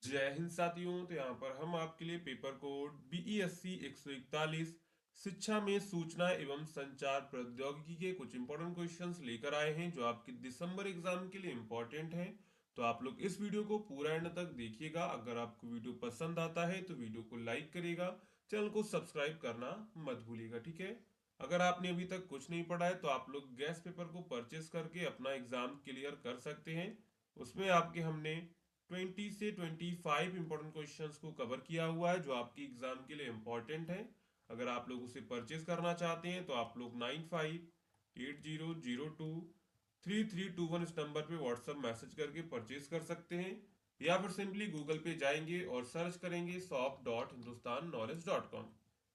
जय हिंद साथियों। तो यहाँ पर हम आपके लिए पेपर कोड BESC 141 शिक्षा में सूचना एवं संचार प्रौद्योगिकी के कुछ इंपॉर्टेंट क्वेश्चंस लेकर आए हैं जो आपके दिसंबर एग्जाम के लिए इंपॉर्टेंट हैं। तो आप लोग इस वीडियो को पूरा एंड तक देखिएगा। अगर आपको वीडियो पसंद आता है तो वीडियो को लाइक करिएगा, चैनल को सब्सक्राइब करना मत भूलिएगा, ठीक है। अगर आपने अभी तक कुछ नहीं पढ़ा है तो आप लोग गैस पेपर को परचेस करके अपना एग्जाम क्लियर कर सकते हैं। उसमें आपके हमने 20 से 25 इंपॉर्टेंट क्वेश्चंस को कवर किया हुआ है जो आपकी एग्जाम के लिए इंपॉर्टेंट है। अगर आप लोग उसे परचेज करना चाहते हैं तो आप लोग 9580023321 इस नंबर पे व्हाट्सएप मैसेज करके परचेज कर सकते हैं, या फिर सिंपली गूगल पे जाएंगे और सर्च करेंगे shop.hindustannowledge.com।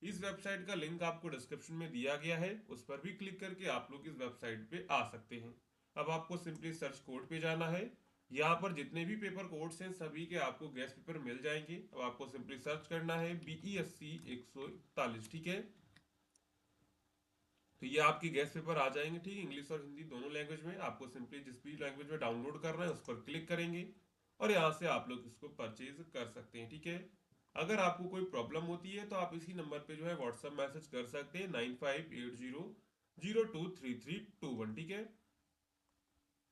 इस वेबसाइट का लिंक आपको डिस्क्रिप्शन में दिया गया है, उस पर भी क्लिक करके आप लोग इस वेबसाइट पे आ सकते हैं। अब आपको सिंपली सर्च कोड पे जाना है। यहाँ पर जितने भी पेपर कोड्स हैं सभी के आपको गैस पेपर मिल जाएंगे। अब आपको सिंपली सर्च करना है BESC 141, ठीक है। तो ये आपके गैस पेपर आ जाएंगे, ठीक है, इंग्लिश और हिंदी दोनों लैंग्वेज में। आपको सिंपली जिस भी लैंग्वेज में डाउनलोड करना है उस पर क्लिक करेंगे और यहाँ से आप लोग इसको परचेज कर सकते हैं, ठीक है। अगर आपको कोई प्रॉब्लम होती है तो आप इसी नंबर पे जो है व्हाट्सएप मैसेज कर सकते हैं 9580023321, ठीक है।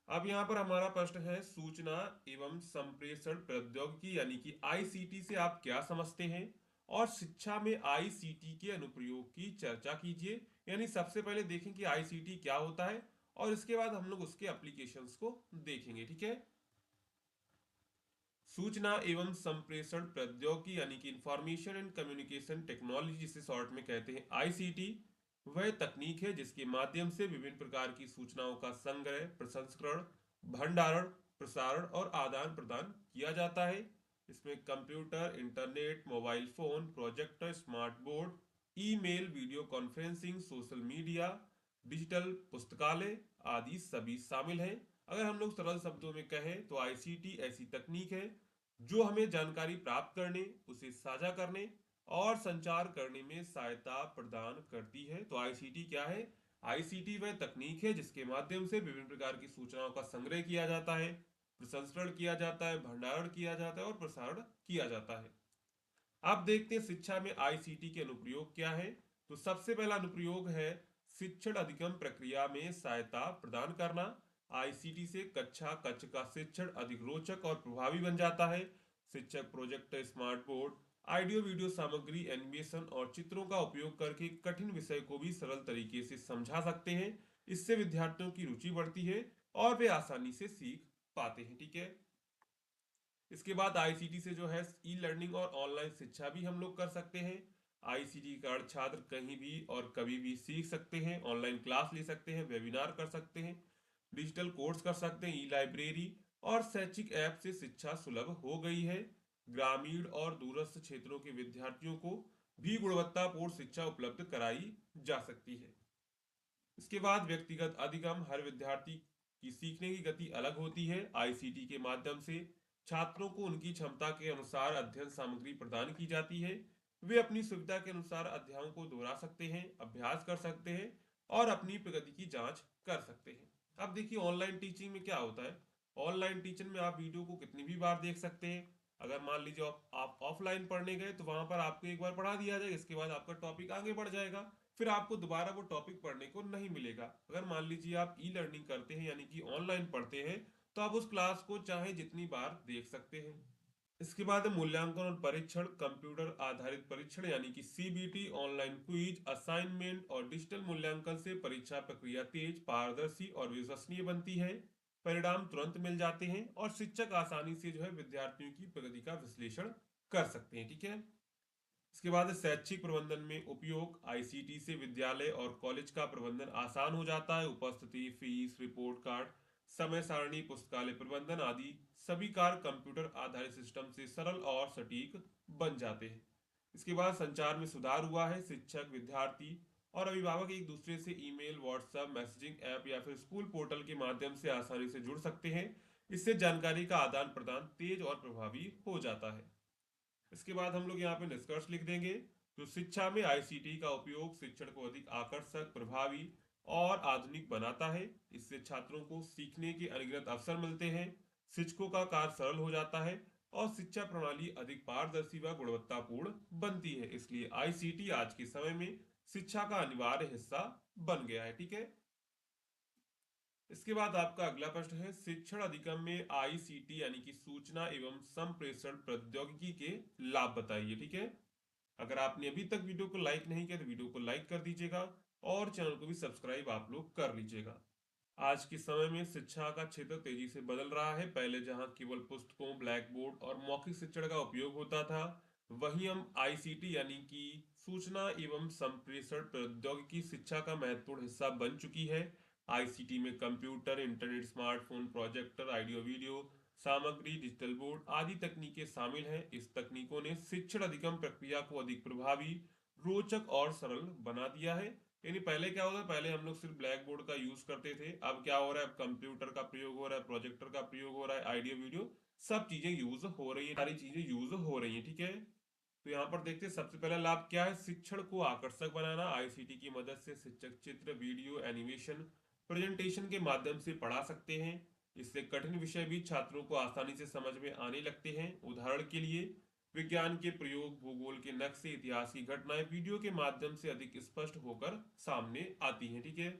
अब यहाँ पर हमारा प्रश्न है सूचना एवं संप्रेषण प्रौद्योगिकी यानी कि आईसीटी से आप क्या समझते हैं, और शिक्षा में आईसीटी के अनुप्रयोग की चर्चा कीजिए। यानी सबसे पहले देखें कि आईसीटी क्या होता है और इसके बाद हम लोग उसके एप्लीकेशंस को देखेंगे, ठीक है। सूचना एवं संप्रेषण प्रौद्योगिकी यानी कि इंफॉर्मेशन एंड कम्युनिकेशन टेक्नोलॉजी, जिसे शॉर्ट में कहते हैं आईसीटी, वह तकनीक है जिसके माध्यम से विभिन्न प्रकार की सूचनाओं का संग्रह, प्रसंस्करण, भंडारण, प्रसारण और आदान प्रदान किया जाता है। इसमें computer, internet, mobile phone, projector, smart board, email, video conferencing, social media, digital पुस्तकालय आदि सभी शामिल हैं। अगर हम लोग सरल शब्दों में कहें तो आईसीटी ऐसी तकनीक है जो हमें जानकारी प्राप्त करने, उसे साझा करने और संचार करने में सहायता प्रदान करती है। तो आईसीटी क्या है? आईसीटी वह तकनीक है जिसके माध्यम से विभिन्न प्रकार की सूचनाओं का संग्रह किया जाता है, प्रसंस्करण किया जाता है, भंडारण किया जाता है और प्रसारण किया जाता है। अब देखते हैं शिक्षा में आईसीटी के अनुप्रयोग क्या है। तो सबसे पहला अनुप्रयोग है शिक्षण अधिगम प्रक्रिया में सहायता प्रदान करना। आईसीटी से कक्षा कक्ष का शिक्षण अधिक रोचक और प्रभावी बन जाता है। शिक्षक projector, smart board, audio video सामग्री, एनिमेशन और चित्रों का उपयोग करके कठिन विषय को भी सरल तरीके से समझा सकते हैं। इससे विद्यार्थियों की रुचि बढ़ती है और वे आसानी से सीख पाते हैं, ठीक है। इसके बाद आईसीटी से जो है ई लर्निंग और ऑनलाइन शिक्षा भी हम लोग कर सकते हैं। आईसीटी का अर्थ छात्र कहीं भी और कभी भी सीख सकते हैं, ऑनलाइन क्लास ले सकते हैं, वेबिनार कर सकते हैं, डिजिटल कोर्स कर सकते हैं, ई लाइब्रेरी और शैक्षिक ऐप से शिक्षा सुलभ हो गई है। ग्रामीण और दूरस्थ क्षेत्रों के विद्यार्थियों को भी गुणवत्तापूर्ण शिक्षा उपलब्ध कराई जा सकती है। इसके बाद व्यक्तिगत अधिगम, हर विद्यार्थी की सीखने की गति अलग होती है। आईसीटी के माध्यम से छात्रों को उनकी क्षमता के अनुसार अध्ययन सामग्री प्रदान की जाती है। वे अपनी सुविधा के अनुसार अध्यायों को दोहरा सकते हैं, अभ्यास कर सकते हैं और अपनी प्रगति की जांच कर सकते हैं। अब देखिए ऑनलाइन टीचिंग में क्या होता है। ऑनलाइन टीचिंग में आप वीडियो को कितनी भी बार देख सकते हैं। अगर मान लीजिए आप ऑफलाइन पढ़ने गए तो वहां पर आपको एक बार पढ़ा दिया जाएगा, इसके बाद आपका टॉपिक आगे बढ़ जाएगा, फिर आपको दोबारा वो टॉपिक पढ़ने को नहीं मिलेगा। अगर मान लीजिए आप ई लर्निंग करते हैं यानी कि ऑनलाइन पढ़ते हैं तो आप उस क्लास को चाहे जितनी बार देख सकते हैं। इसके बाद है मूल्यांकन और परीक्षण। कंप्यूटर आधारित परीक्षण यानी कि सीबीटी, ऑनलाइन क्विज, असाइनमेंट और डिजिटल मूल्यांकन से परीक्षा प्रक्रिया तेज, पारदर्शी और विश्वसनीय बनती है। परिणाम तुरंत मिल जाते हैं और शिक्षक आसानी से जो है विद्यार्थियों की प्रगति का विश्लेषण कर सकते हैं, ठीक है। इसके बाद शैक्षिक प्रबंधन में उपयोग। आईसीटी से विद्यालय और कॉलेज का प्रबंधन आसान हो जाता है। उपस्थिति, फीस, रिपोर्ट कार्ड, समय सारणी, पुस्तकालय प्रबंधन आदि सभी कार्य कंप्यूटर आधारित सिस्टम से सरल और सटीक बन जाते हैं। इसके बाद संचार में सुधार हुआ है। शिक्षक, विद्यार्थी और अभिभावक एक दूसरे से ईमेल, व्हाट्सएप, मैसेजिंग ऐप या फिर स्कूल पोर्टल के माध्यम से आसानी से जुड़ सकते हैं। इससे जानकारी का आदान प्रदान तेज और प्रभावी हो जाता है। इसके बाद हम लोग यहाँ पे निष्कर्ष लिख देंगे। तो शिक्षा में आईसीटी का उपयोग शिक्षण को अधिक आकर्षक, प्रभावी और आधुनिक बनाता है। इससे छात्रों को सीखने के अनगिनत अवसर मिलते हैं, शिक्षकों का कार्य सरल हो जाता है और शिक्षा प्रणाली अधिक पारदर्शी व गुणवत्तापूर्ण बनती है। इसलिए आईसीटी आज के समय में शिक्षा का अनिवार्य हिस्सा बन गया है। ठीक है। इसके बाद आपका अगला प्रश्न है, शिक्षण अधिगम में आईसीटी यानी कि सूचना एवं संप्रेषण प्रौद्योगिकी के लाभ बताइए। ठीक है। अगर आपने अभी तक वीडियो को लाइक नहीं किया तो वीडियो को लाइक कर दीजिएगा और चैनल को भी सब्सक्राइब आप लोग कर लीजिएगा। आज के समय में शिक्षा का क्षेत्र तेजी से बदल रहा है। पहले जहां केवल पुस्तकों, ब्लैक बोर्ड और मौखिक शिक्षण का उपयोग होता था, वहीं हम आईसीटी यानी कि सूचना एवं संप्रेषण प्रौद्योगिकी शिक्षा का महत्वपूर्ण हिस्सा बन चुकी है। आईसीटी में computer, internet, smartphone, projector, audio video सामग्री, डिजिटल बोर्ड आदि तकनीकें शामिल हैं। इस तकनीकों ने शिक्षण अधिगम प्रक्रिया को अधिक प्रभावी, रोचक और सरल बना दिया है। यानी पहले क्या होता है, पहले हम लोग सिर्फ ब्लैक बोर्ड का यूज करते थे, अब क्या हो रहा है, अब कंप्यूटर का प्रयोग हो रहा है, प्रोजेक्टर का प्रयोग हो रहा है, ऑडियो वीडियो सब चीजें यूज हो रही है, सारी चीजें यूज हो रही है। ठीक है। तो यहाँ पर देखते हैं सबसे पहला लाभ क्या है, शिक्षण को आकर्षक बनाना। आईसीटी की मदद से शिक्षक चित्र, वीडियो, एनिमेशन, प्रेजेंटेशन के माध्यम से पढ़ा सकते हैं। इससे कठिन विषय भी छात्रों को आसानी से समझ में आने लगते हैं। उदाहरण के लिए विज्ञान के प्रयोग, भूगोल के नक्शे, इतिहास की घटनाएं वीडियो के माध्यम से अधिक स्पष्ट होकर सामने आती हैं। ठीक है।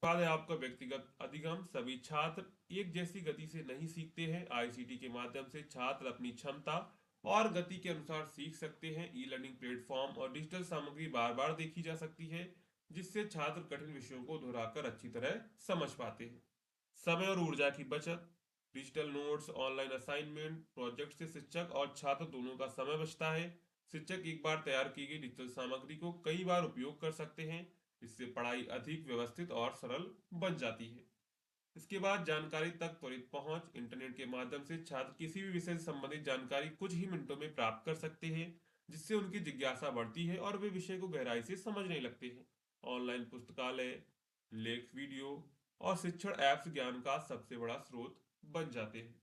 बाद है आपका व्यक्तिगत अधिगम। सभी छात्र एक जैसी गति से नहीं सीखते हैं। आईसीटी के माध्यम से छात्र अपनी क्षमता और गति के अनुसार सीख सकते हैं। ई लर्निंग प्लेटफॉर्म और डिजिटल सामग्री बार बार देखी जा सकती है, जिससे छात्र कठिन विषयों को दोहराकर अच्छी तरह समझ पाते हैं। समय और ऊर्जा की बचत। Digital notes, online assignment, project से शिक्षक और छात्र दोनों का समय बचता है। शिक्षक एक बार तैयार की गई डिजिटल सामग्री को कई बार उपयोग कर सकते हैं। इससे पढ़ाई अधिक व्यवस्थित और सरल बन जाती है। इसके बाद जानकारी तक त्वरित पहुंच। इंटरनेट के माध्यम से छात्र किसी भी विषय से संबंधित जानकारी कुछ ही मिनटों में प्राप्त कर सकते हैं, जिससे उनकी जिज्ञासा बढ़ती है और वे विषय को गहराई से समझने लगते हैं। ऑनलाइन पुस्तकालय, लेख, वीडियो और शिक्षण ऐप्स ज्ञान का सबसे बड़ा स्रोत बन जाते हैं।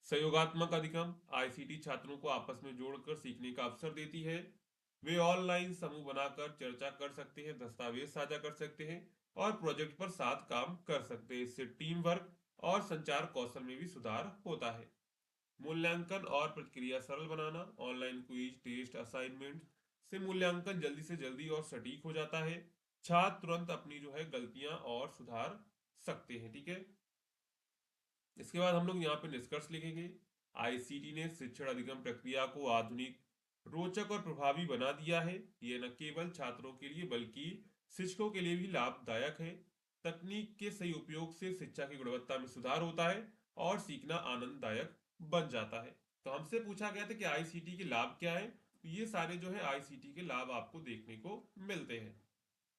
सहयोगात्मक अधिगम। आईसीटी छात्रों को आपस में जोड़कर सीखने का अवसर देती है। वे ऑनलाइन समूह बनाकर चर्चा कर सकते हैं, दस्तावेज साझा कर सकते हैं और प्रोजेक्ट पर साथ काम कर सकते हैं। इससे टीम वर्क और संचार कौशल में भी सुधार होता है। मूल्यांकन और प्रतिक्रिया सरल बनाना। ऑनलाइन क्विज, टेस्ट, असाइनमेंट से मूल्यांकन जल्दी से जल्दी और सटीक हो जाता है। छात्र तुरंत अपनी जो है गलतियां और सुधार सकते हैं। ठीक है। इसके बाद हम लोग यहाँ पे निष्कर्ष लिखेंगे। आईसीटी ने शिक्षण अधिगम प्रक्रिया को आधुनिक, रोचक और प्रभावी बना दिया है। ये न केवल छात्रों के लिए बल्कि शिक्षकों के लिए भी लाभदायक है। तकनीक के सही उपयोग से शिक्षा की गुणवत्ता में सुधार होता है और सीखना आनंददायक बन जाता है। तो हमसे पूछा गया था कि आईसीटी के लाभ क्या है, तो ये सारे जो है आईसीटी के लाभ आपको देखने को मिलते हैं।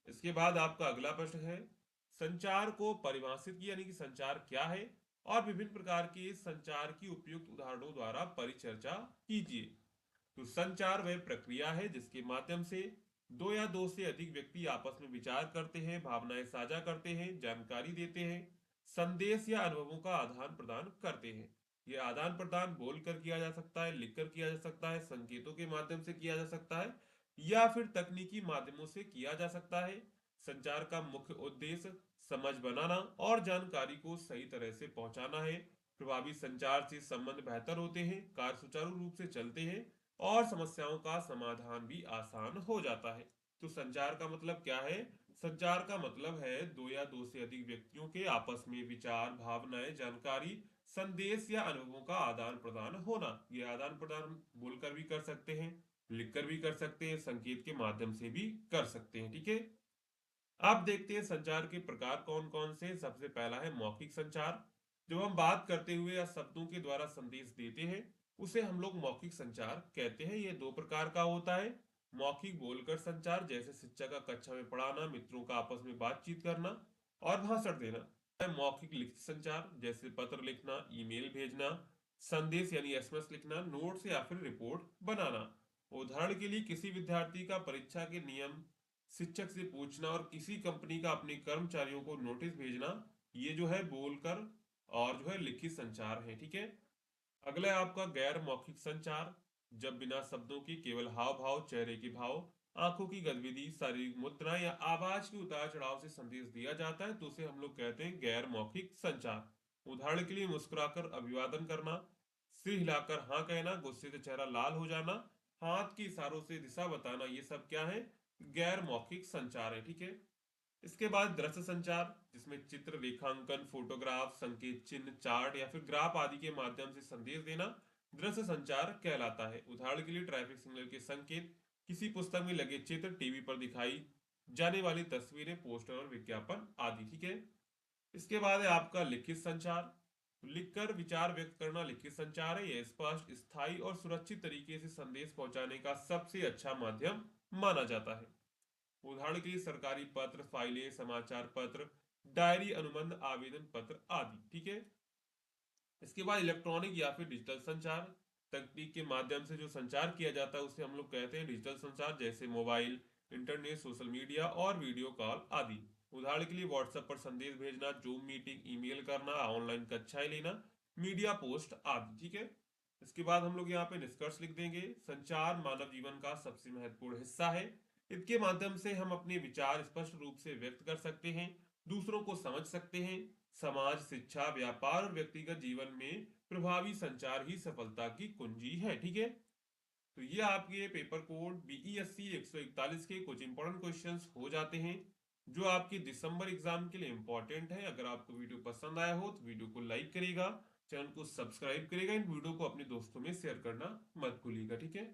इसके बाद आपका अगला प्रश्न है, संचार को परिभाषित किया, यानी कि संचार क्या है और विभिन्न प्रकार के संचार की उपयुक्त उदाहरणों द्वारा परिचर्चा कीजिए। तो संचार वह प्रक्रिया है जिसके माध्यम से दो या दो से अधिक व्यक्ति आपस में विचार करते हैं, भावनाएं साझा करते हैं, जानकारी देते हैं, संदेश या अनुभवों का आदान प्रदान करते हैं। यह आदान प्रदान बोलकर किया जा सकता है, लिखकर किया जा सकता है, संकेतों के माध्यम से किया जा सकता है या फिर तकनीकी माध्यमों से किया जा सकता है। संचार का मुख्य उद्देश्य समझ बनाना और जानकारी को सही तरह से पहुंचाना है। प्रभावी संचार से संबंध बेहतर होते हैं, कार्य सुचारू रूप से चलते हैं और समस्याओं का समाधान भी आसान हो जाता है। तो संचार का मतलब क्या है? संचार का मतलब है दो या दो से अधिक व्यक्तियों के आपस में विचार, भावनाएं, जानकारी, संदेश या अनुभवों का आदान प्रदान होना। यह आदान प्रदान बोलकर भी कर सकते हैं, लिखकर भी कर सकते हैं, संकेत के माध्यम से भी कर सकते हैं। ठीक है। अब देखते हैं संचार के प्रकार कौन कौन से। सबसे पहला है मौखिक संचार। जब हम बात करते हुए या शब्दों के द्वारा संदेश देते हैं, उसे हम लोग मौखिक संचार कहते हैं। ये दो प्रकार का होता है। मौखिक बोलकर संचार, जैसे शिक्षक का कक्षा में पढ़ाना, मित्रों का आपस में बातचीत करना और भाषण देना। है मौखिक लिखित संचार, जैसे पत्र लिखना, ईमेल भेजना, संदेश यानी एसएमएस लिखना, नोट्स या फिर रिपोर्ट बनाना। उदाहरण के लिए किसी विद्यार्थी का परीक्षा के नियम शिक्षक से पूछना और किसी कंपनी का अपने कर्मचारियों को नोटिस भेजना, ये जो है बोलकर और जो है लिखित संचार है। ठीक है। अगला है आपका गैर मौखिक संचार। जब बिना शब्दों के केवल हाव भाव, चेहरे के भाव, आंखों की गतिविधि, शारीरिक मुद्रा या आवाज के उतार चढ़ाव से संदेश दिया जाता है, तो उसे हम लोग कहते हैं गैर मौखिक संचार। उदाहरण के लिए मुस्कुराकर अभिवादन करना, सिर हिलाकर हाँ कहना, गुस्से से चेहरा लाल हो जाना, हाथ के इशारों से दिशा बताना, ये सब क्या है? गैर मौखिक संचार है। ठीक है। इसके बाद दृश्य संचार, जिसमें चित्र, रेखांकन, फोटोग्राफ, संकेत चिन्ह, चार्ट या फिर ग्राफ आदि के माध्यम से संदेश देना दृश्य संचार कहलाता है। उदाहरण के लिए ट्रैफिक सिग्नल के संकेत, किसी पुस्तक में लगे चित्र, टीवी पर दिखाई जाने वाली तस्वीरें, पोस्टर और विज्ञापन आदि। ठीक है। इसके बाद है आपका लिखित संचार। लिखकर विचार व्यक्त करना लिखित संचार है। यह स्पष्ट, स्थायी और सुरक्षित तरीके से संदेश पहुंचाने का सबसे अच्छा माध्यम माना जाता है। उदाहरण के लिए सरकारी पत्र, फाइलें, समाचार पत्र, डायरी, अनुबंध, आवेदन पत्र आदि। ठीक है। इसके बाद इलेक्ट्रॉनिक या फिर डिजिटल संचार, तकनीक के माध्यम से जो संचार किया जाता है उसे हम लोग कहते हैं डिजिटल संचार, जैसे मोबाइल, इंटरनेट, सोशल मीडिया और वीडियो कॉल आदि। उदाहरण के लिए व्हाट्सएप पर संदेश भेजना, जूम मीटिंग, ईमेल करना, ऑनलाइन कक्षाएं लेना, मीडिया पोस्ट आदि। ठीक है। इसके बाद हम लोग यहाँ पे निष्कर्ष लिख देंगे। संचार मानव जीवन का सबसे महत्वपूर्ण हिस्सा है। इसके माध्यम से हम अपने विचार स्पष्ट रूप से व्यक्त कर सकते हैं, दूसरों को समझ सकते हैं। समाज, शिक्षा, व्यापार और व्यक्तिगत जीवन में प्रभावी संचार ही सफलता की कुंजी है। ठीक है। तो ये आपके पेपर कोड बीईएससी 141 के कुछ इंपॉर्टेंट क्वेश्चंस हो जाते हैं जो आपके दिसंबर एग्जाम के लिए इंपॉर्टेंट है। अगर आपको वीडियो पसंद आया हो तो वीडियो को लाइक करेगा, चैनल को सब्सक्राइब करेगा, इन वीडियो को अपने दोस्तों में शेयर करना मत भूलिएगा। ठीक है।